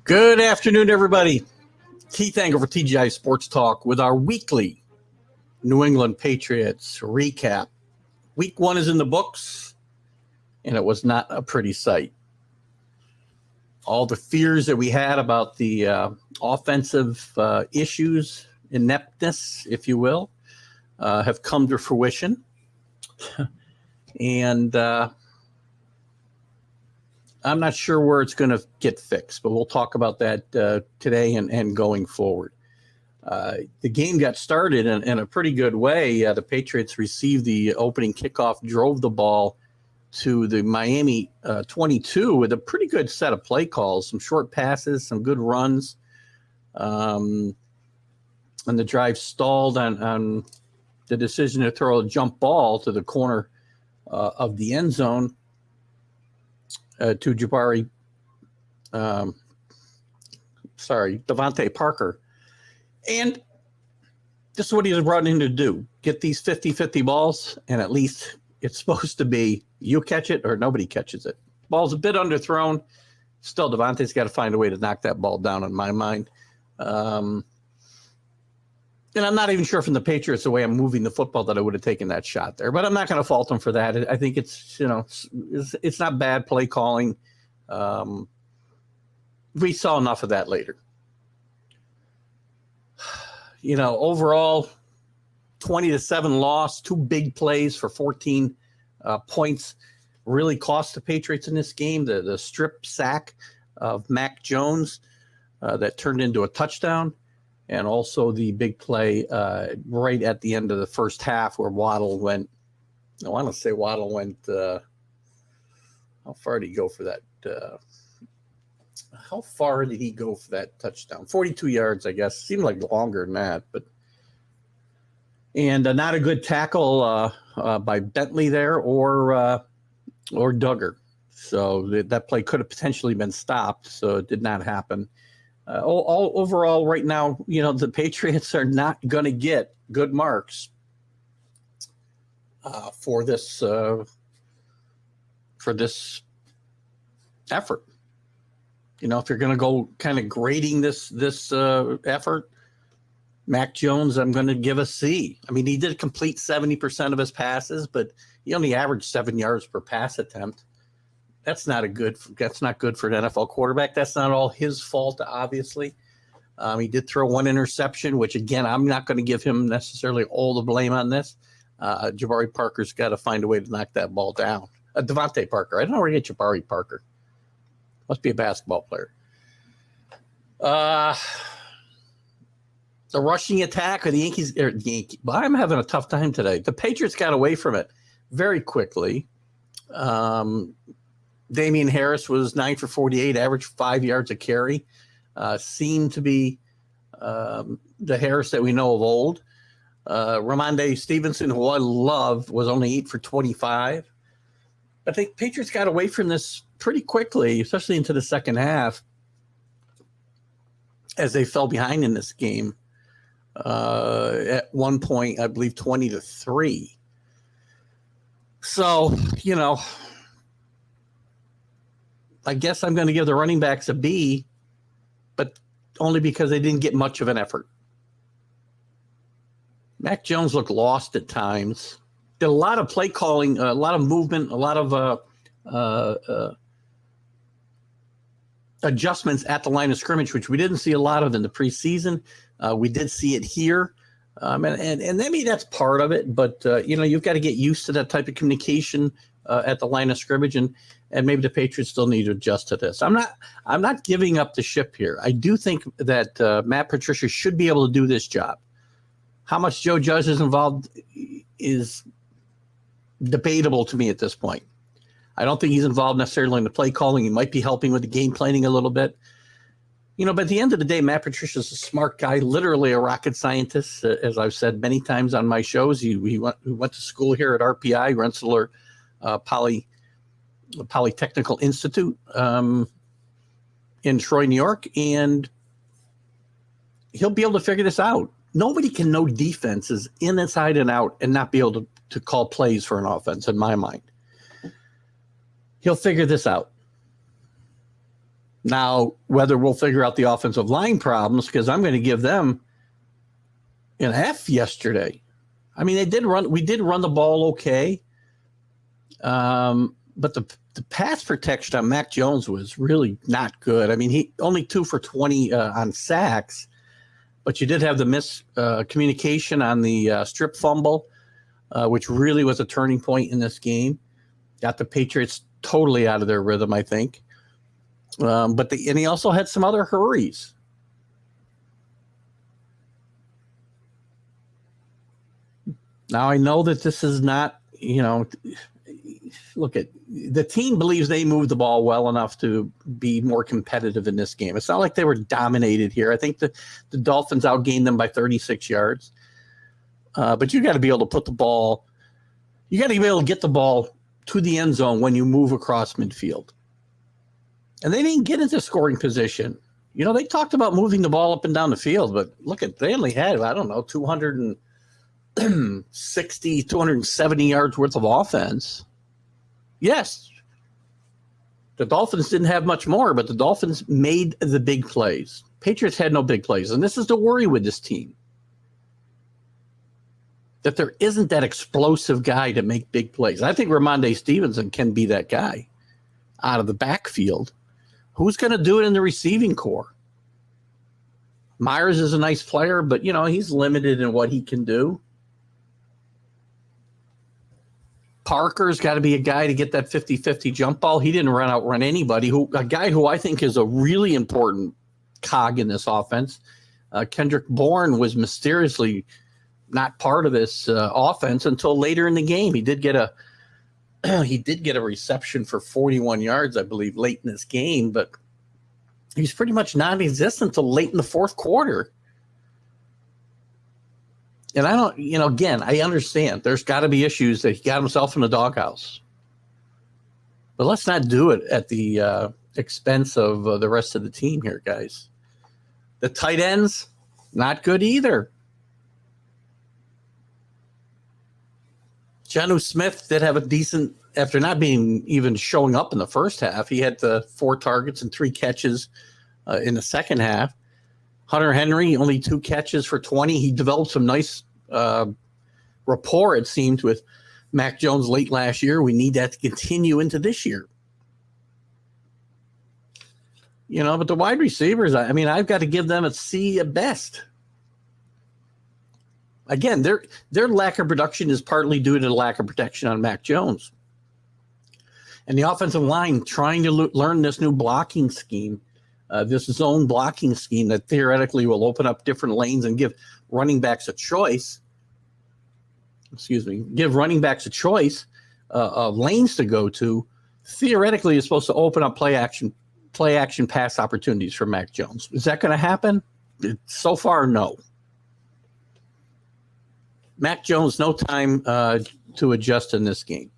Good afternoon, everybody. Keith Angle for TGI Sports Talk with our weekly New England Patriots recap. Week 1 is in the books, and it was not a pretty sight. All the fears that we had about the offensive issues, ineptness, if you will, have come to fruition. And I'm not sure where it's going to get fixed, but we'll talk about that today and going forward. The game got started in a pretty good way. The Patriots received the opening kickoff, drove the ball to the Miami 22 with a pretty good set of play calls, some short passes, some good runs. And the drive stalled on the decision to throw a jump ball to the corner of the end zone. To Devontae Parker. And this is what he was brought in to do. Get these 50-50 balls, and at least it's supposed to be you catch it or nobody catches it. Ball's a bit underthrown. Still, Devontae's got to find a way to knock that ball down in my mind. And I'm not even sure from the Patriots, the way I'm moving the football, that I would have taken that shot there. But I'm not going to fault them for that. I think it's not bad play calling. We saw enough of that later. Overall, 20-7 loss, 2 big plays for 14 points really cost the Patriots in this game. The strip sack of Mac Jones that turned into a touchdown. And also the big play right at the end of the first half where Waddle went. I want to say Waddle went. How far did he go for that? How far did he go for that touchdown? 42 yards, I guess. Seemed like longer than that, and not a good tackle by Bentley there or Duggar. So that play could have potentially been stopped. So it did not happen. Overall, right now, the Patriots are not going to get good marks for this effort. If you're going to go kind of grading this effort, Mac Jones, I'm going to give a C. I mean, he did complete 70% of his passes, but he only averaged 7 yards per pass attempt. That's not good for an NFL quarterback. That's not all his fault, obviously. He did throw 1 interception, which, again, I'm not going to give him necessarily all the blame on this. Jabari Parker's got to find a way to knock that ball down. Devontae Parker. I don't know where to get Jabari Parker. Must be a basketball player. The rushing attack of the Yankees. Well, I'm having a tough time today. The Patriots got away from it very quickly. Damian Harris was 9 for 48, averaged 5 yards a carry. Seemed to be the Harris that we know of old. Ramondre Stevenson, who I love, was only 8 for 25. I think Patriots got away from this pretty quickly, especially into the second half, as they fell behind in this game. At one point, I believe 20-3. So, I guess I'm going to give the running backs a B, but only because they didn't get much of an effort. Mac Jones looked lost at times. Did a lot of play calling, a lot of movement, a lot of adjustments at the line of scrimmage, which we didn't see a lot of in the preseason. We did see it here. And maybe that's part of it, but you've got to get used to that type of communication at the line of scrimmage, and maybe the Patriots still need to adjust to this. I'm not giving up the ship here. I do think that Matt Patricia should be able to do this job. How much Joe Judge is involved is debatable to me at this point. I don't think he's involved necessarily in the play calling. He might be helping with the game planning a little bit. But at the end of the day, Matt Patricia's a smart guy, literally a rocket scientist. As I've said many times on my shows, he went to school here at RPI, Rensselaer Polytechnical Institute in Troy, New York, and he'll be able to figure this out. nobody can know defenses inside and out and not be able to call plays for an offense, in my mind. He'll figure this out. Now, whether we'll figure out the offensive line problems, because I'm going to give them an F yesterday. I mean, we did run the ball okay. But the pass protection on Mac Jones was really not good. I mean, he only 2 for 20 on sacks, but you did have the miscommunication on the strip fumble, which really was a turning point in this game. Got the Patriots totally out of their rhythm, I think. And he also had some other hurries. Now, I know that this is not, look at the team believes they moved the ball well enough to be more competitive in this game. It's not like they were dominated here. I think the Dolphins outgained them by 36 yards. But you got to be able to put the ball, you got to be able to get the ball to the end zone when you move across midfield. And they didn't get into scoring position. They talked about moving the ball up and down the field, but they only had, 260, 270 yards worth of offense. Yes, the Dolphins didn't have much more, but the Dolphins made the big plays. Patriots had no big plays, and this is the worry with this team, that there isn't that explosive guy to make big plays. I think Ramondre Stevenson can be that guy out of the backfield. Who's going to do it in the receiving corps? Myers is a nice player, but, he's limited in what he can do. Parker's got to be a guy to get that 50-50 jump ball. He didn't outrun anybody. A guy who I think is a really important cog in this offense. Kendrick Bourne was mysteriously not part of this offense until later in the game. He did get a reception for 41 yards, I believe, late in this game, but he's pretty much non-existent until late in the fourth quarter. And I don't, again, I understand there's got to be issues that he got himself in the doghouse. But let's not do it at the expense of the rest of the team here, guys. The tight ends, not good either. Jonnu Smith did have a decent, after not being even showing up in the first half, he had the 4 targets and 3 catches in the second half. Hunter Henry, only 2 catches for 20. He developed some nice rapport, it seemed, with Mac Jones late last year. We need that to continue into this year. But the wide receivers, I've got to give them a C at best. Again, their lack of production is partly due to the lack of protection on Mac Jones. And the offensive line trying to learn this new blocking scheme, this zone blocking scheme that theoretically will open up different lanes and give running backs a choice. Give running backs a choice of lanes to go to. Theoretically, is supposed to open up play action pass opportunities for Mac Jones. Is that going to happen? So far, no. Mac Jones, no time to adjust in this game.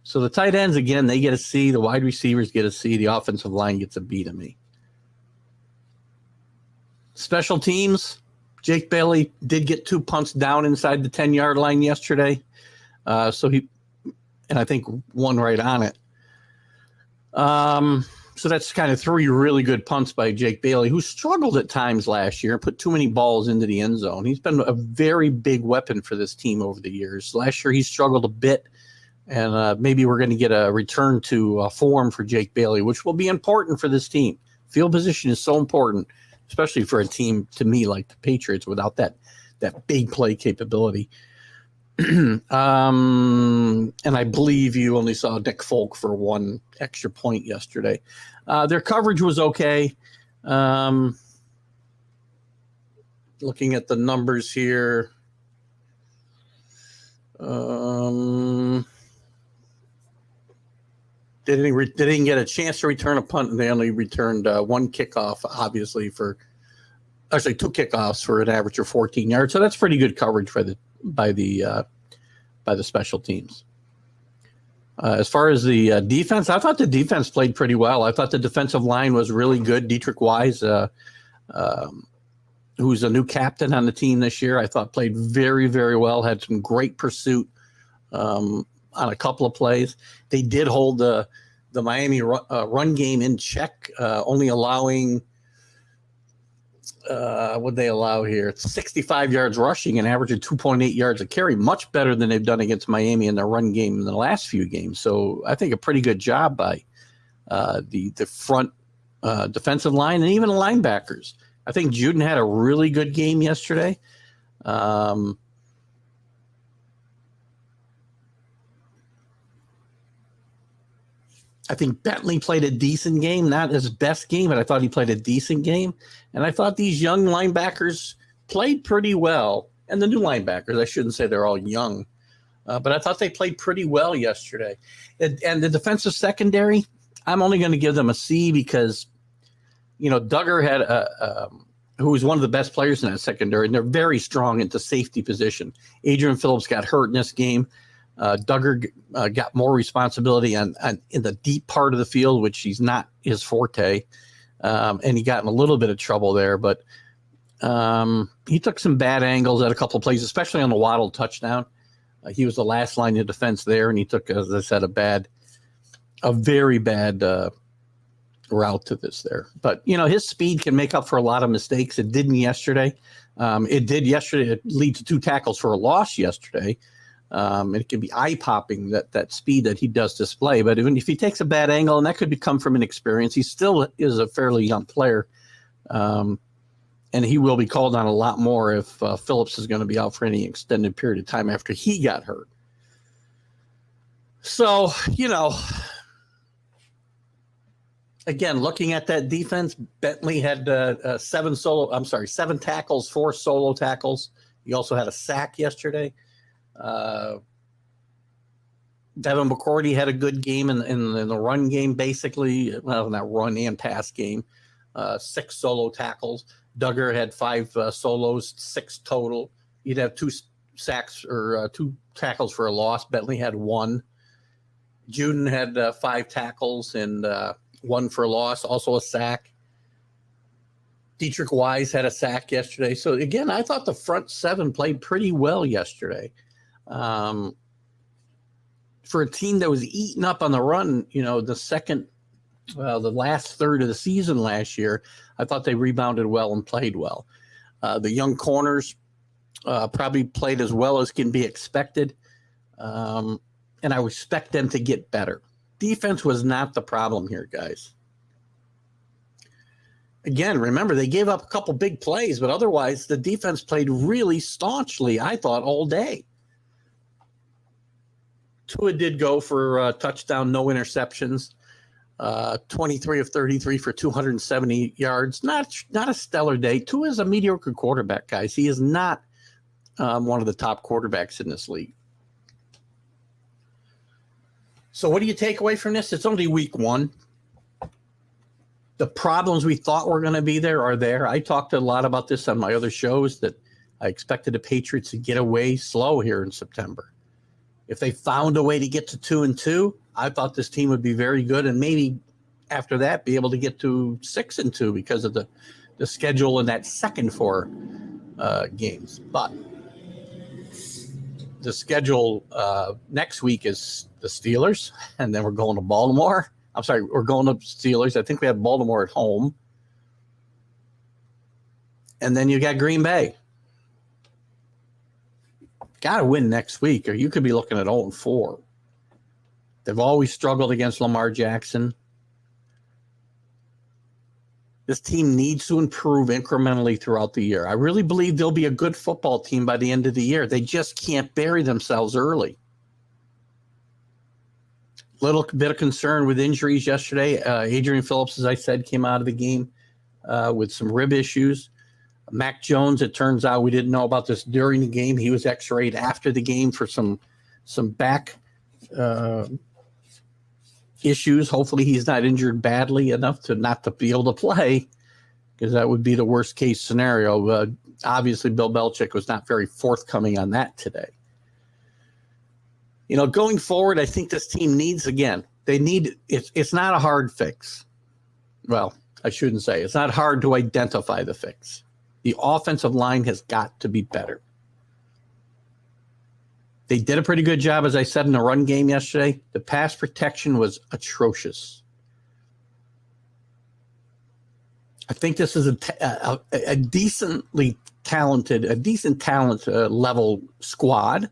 So the tight ends, again, they get a C. The wide receivers get a C. The offensive line gets a B to me. Special teams, Jake Bailey did get 2 punts down inside the 10-yard line yesterday. And I think 1 right on it. So that's kind of 3 really good punts by Jake Bailey, who struggled at times last year and put too many balls into the end zone. He's been a very big weapon for this team over the years. Last year he struggled a bit, and maybe we're going to get a return to form for Jake Bailey, which will be important for this team. Field position is so important, especially for a team, to me, like the Patriots, without that big play capability. And I believe you only saw Nick Folk for 1 extra point yesterday. Their coverage was okay. Looking at the numbers here. They didn't get a chance to return a punt, and they only returned 1 kickoff, obviously, 2 kickoffs for an average of 14 yards. So that's pretty good coverage by the special teams. As far as the defense, I thought the defense played pretty well. I thought the defensive line was really good. Dietrich Wise who's a new captain on the team this year, I thought played very, very well, had some great pursuit on a couple of plays. They did hold the Miami run game in check, only allowing what they allow here. It's 65 yards rushing and averaging 2.8 yards a carry, much better than they've done against Miami in their run game in the last few games. So I think a pretty good job by the front defensive line and even the linebackers. I think Juden had a really good game yesterday. I think Bentley played a decent game, not his best game, but I thought he played a decent game. And I thought these young linebackers played pretty well. And the new linebackers, I shouldn't say they're all young, but I thought they played pretty well yesterday. And the defensive secondary, I'm only going to give them a C because, Duggar had who was one of the best players in that secondary, and they're very strong at the safety position. Adrian Phillips got hurt in this game. Duggar got more responsibility in the deep part of the field, which he's not his forte, and he got in a little bit of trouble there. But he took some bad angles at a couple of plays, especially on the Waddle touchdown. He was the last line of defense there, and he took, as I said, a very bad route to this there. But, his speed can make up for a lot of mistakes. It didn't yesterday. It did yesterday. It lead to 2 tackles for a loss yesterday. It can be eye-popping, that speed that he does display. But even if he takes a bad angle, and that could come from inexperience, he still is a fairly young player. And he will be called on a lot more if Phillips is going to be out for any extended period of time after he got hurt. So, again, looking at that defense, Bentley had 7 tackles, 4 solo tackles. He also had a sack yesterday. Devin McCourty had a good game in the run game, basically. Well, not run and pass game. 6 solo tackles. Duggar had 5 solos, 6 total. You'd have 2 sacks or 2 tackles for a loss. Bentley had 1. Juden had 5 tackles and 1 for a loss, also a sack. Dietrich Wise had a sack yesterday. So, again, I thought the front 7 played pretty well yesterday. For a team that was eaten up on the run, the last third of the season last year, I thought they rebounded well and played well. The young corners probably played as well as can be expected, and I expect them to get better. Defense was not the problem here, guys. Again, remember, they gave up a couple big plays, but otherwise the defense played really staunchly, I thought, all day. Tua did go for a touchdown, no interceptions, 23 of 33 for 270 yards. Not a stellar day. Tua is a mediocre quarterback, guys. He is not one of the top quarterbacks in this league. So what do you take away from this? It's only week 1. The problems we thought were going to be there are there. I talked a lot about this on my other shows, that I expected the Patriots to get away slow here in September. If they found a way to get to 2-2, I thought this team would be very good, and maybe after that be able to get to 6-2 because of the schedule in that second 4 games. But the schedule next week is the Steelers, and then we're going to Baltimore. I'm sorry, we're going to Steelers. I think we have Baltimore at home. And then you got Green Bay. Got to win next week, or you could be looking at 0-4. They've always struggled against Lamar Jackson. This team needs to improve incrementally throughout the year. I really believe they'll be a good football team by the end of the year. They just can't bury themselves early. Little bit of concern with injuries yesterday. Adrian Phillips, as I said, came out of the game with some rib issues. Mac Jones, it turns out we didn't know about this during the game. He was x-rayed after the game for some back issues. Hopefully he's not injured badly enough to not to be able to play, because that would be the worst case scenario. Obviously, Bill Belichick was not very forthcoming on that today. Going forward, I think this team needs, it's not a hard fix. Well, I shouldn't say. It's not hard to identify the fix. The offensive line has got to be better. They did a pretty good job, as I said, in the run game yesterday. The pass protection was atrocious. I think this is a decent talent level squad.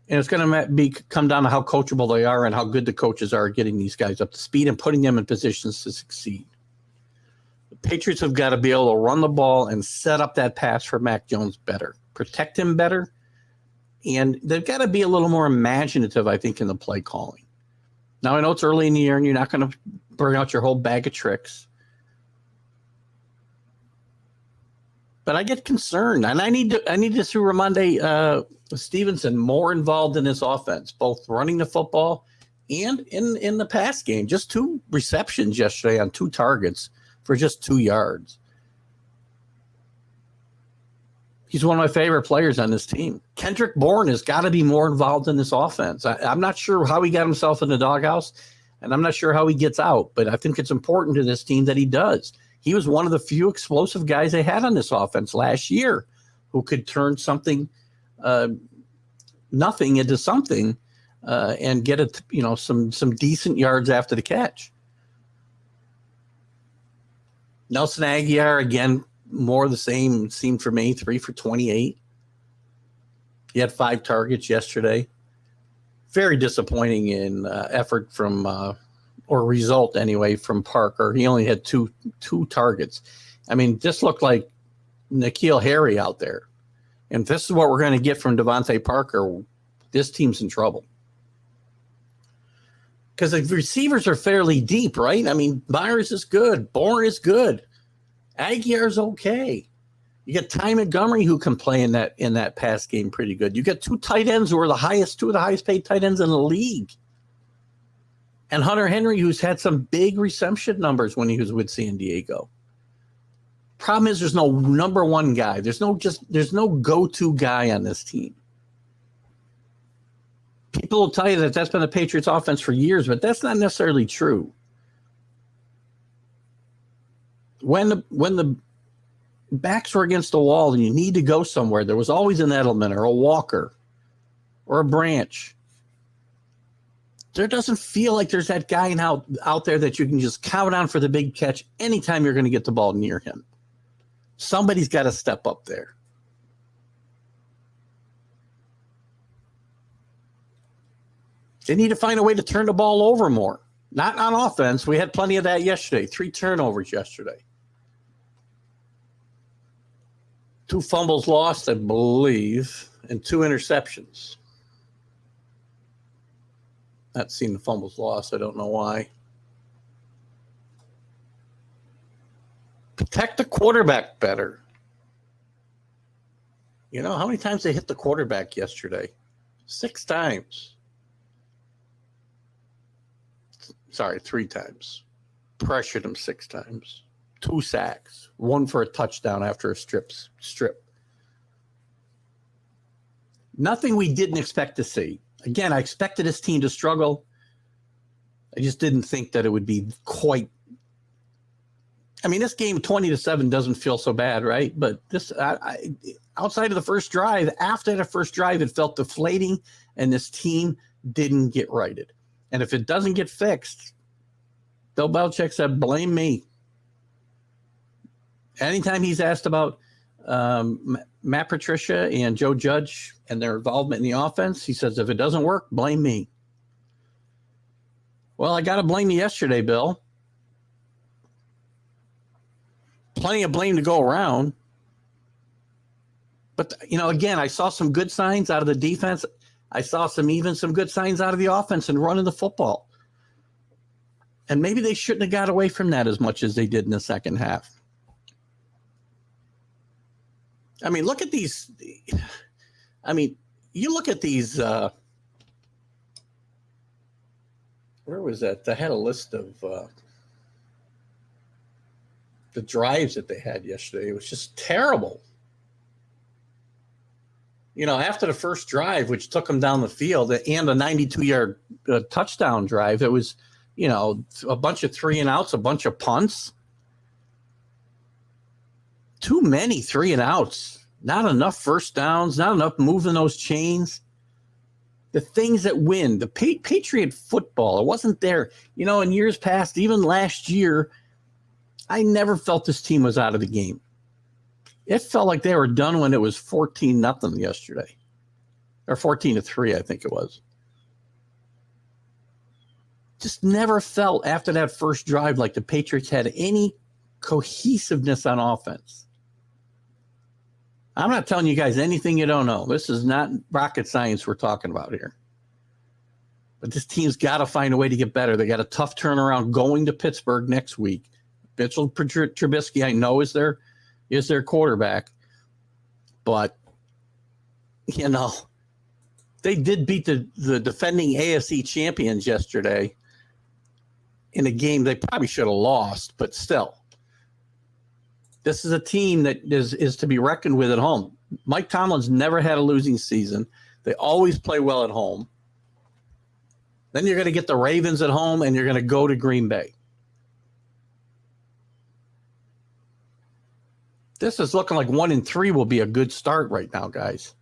And it's going to come down to how coachable they are and how good the coaches are at getting these guys up to speed and putting them in positions to succeed. The Patriots have got to be able to run the ball and set up that pass for Mac Jones better, protect him better, and they've got to be a little more imaginative, I think, in the play calling. Now, I know it's early in the year and you're not going to bring out your whole bag of tricks. But I get concerned, and I need to see Ramondre Stevenson more involved in this offense, both running the football and in the pass game. Just 2 receptions yesterday on 2 targets for just 2 yards. He's one of my favorite players on this team. Kendrick Bourne has got to be more involved in this offense. I'm not sure how he got himself in the doghouse, and I'm not sure how he gets out, but I think it's important to this team that he does. He was one of the few explosive guys they had on this offense last year who could turn nothing into something and get it, some decent yards after the catch. Nelson Aguilar, again, more of the same, seemed for me, 3 for 28. He had 5 targets yesterday. Very disappointing in effort from or result anyway from Parker. He only had two targets. I mean, this looked like N'Keal Harry out there. And if this is what we're going to get from Devontae Parker, this team's in trouble. Because the receivers are fairly deep, right? I mean, Myers is good. Bourne is good. Aguilar's okay. You got Ty Montgomery who can play in that pass game pretty good. You got 2 tight ends who are two of the highest paid tight ends in the league. And Hunter Henry, who's had some big reception numbers when he was with San Diego. Problem is there's no number 1 guy. There's no go-to guy on this team. People will tell you that that's been the Patriots offense for years, but that's not necessarily true. When the backs were against the wall and you need to go somewhere, there was always an Edelman or a Walker or a Branch. There doesn't feel like there's that guy out there that you can just count on for the big catch anytime you're going to get the ball near him. Somebody's got to step up there. They need to find a way to turn the ball over more. Not on offense. We had plenty of that yesterday. 3 turnovers yesterday. 2 fumbles lost, I believe, and 2 interceptions. Not seen the fumbles lost. I don't know why. Protect the quarterback better. You know, how many times they hit the quarterback yesterday? 6 times. Sorry, 3 times. Pressured him 6 times. 2 sacks. 1 for a touchdown after a strip. Nothing we didn't expect to see. Again, I expected this team to struggle. I just didn't think that it would be quite. I mean, this game 20-7 doesn't feel so bad, right? But this, outside of the first drive, after the first drive, it felt deflating, and this team didn't get righted. And if it doesn't get fixed, Bill Belichick said, "Blame me." Anytime he's asked about Matt Patricia and Joe Judge and their involvement in the offense, he says, if it doesn't work, blame me. Well, I got to blame you yesterday, Bill. Plenty of blame to go around. But, again, I saw some good signs out of the defense. I saw some good signs out of the offense and running the football. And maybe they shouldn't have got away from that as much as they did in the second half. I mean, look at these. I mean, you look at these. Where was that? I had a list of the drives that they had yesterday. It was just terrible. After the first drive, which took them down the field, and a 92-yard touchdown drive, it was, a bunch of 3-and-outs, a bunch of punts. too many 3-and-outs. Not enough first downs, not enough moving those chains. The things that win, the Patriot football, it wasn't there. In years past, even last year, I never felt this team was out of the game. It felt like they were done when it was 14-0 yesterday. Or 14-3, I think it was. Just never felt after that first drive like the Patriots had any cohesiveness on offense. I'm not telling you guys anything you don't know. This is not rocket science we're talking about here. But this team's got to find a way to get better. They got a tough turnaround going to Pittsburgh next week. Mitchell Trubisky, I know, is their quarterback. But, they did beat the defending AFC champions yesterday in a game they probably should have lost, but still. This is a team that is to be reckoned with at home. Mike Tomlin's never had a losing season. They always play well at home. Then you're going to get the Ravens at home, and you're going to go to Green Bay. This is looking like 1-3 will be a good start right now, guys.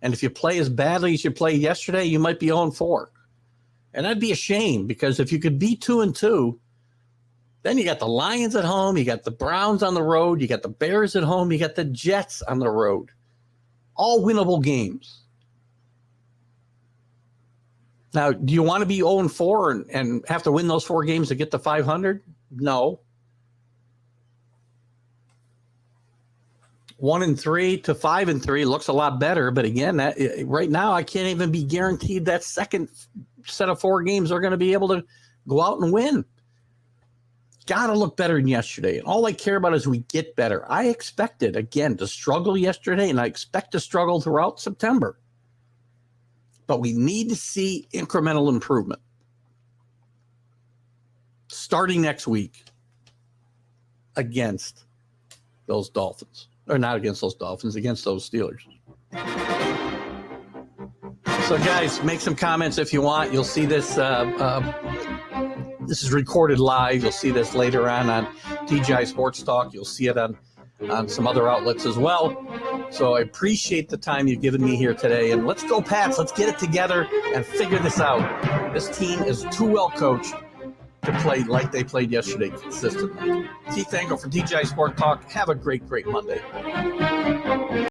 And if you play as badly as you played yesterday, you might be 0-4. And that'd be a shame, because if you could be 2-2, then you got the Lions at home, you got the Browns on the road, you got the Bears at home, you got the Jets on the road. All winnable games. Now, do you want to be 0-4 and have to win those 4 games to get to 500? No. 1-3 to 5-3 looks a lot better, but again, right now I can't even be guaranteed that second set of 4 games are going to be able to go out and win. Got to look better than yesterday. And all I care about is we get better. I expected, again, to struggle yesterday, and I expect to struggle throughout September. But we need to see incremental improvement. Starting next week against those Dolphins. Or not against those Dolphins, against those Steelers. So, guys, make some comments if you want. You'll see this. This is recorded live. You'll see this later on TGI Sports Talk. You'll see it on some other outlets as well. So I appreciate the time you've given me here today. And let's go, Pats. Let's get it together and figure this out. This team is too well coached to play like they played yesterday consistently. Keith Angle for TGI Sport Talk. Have a great, great Monday.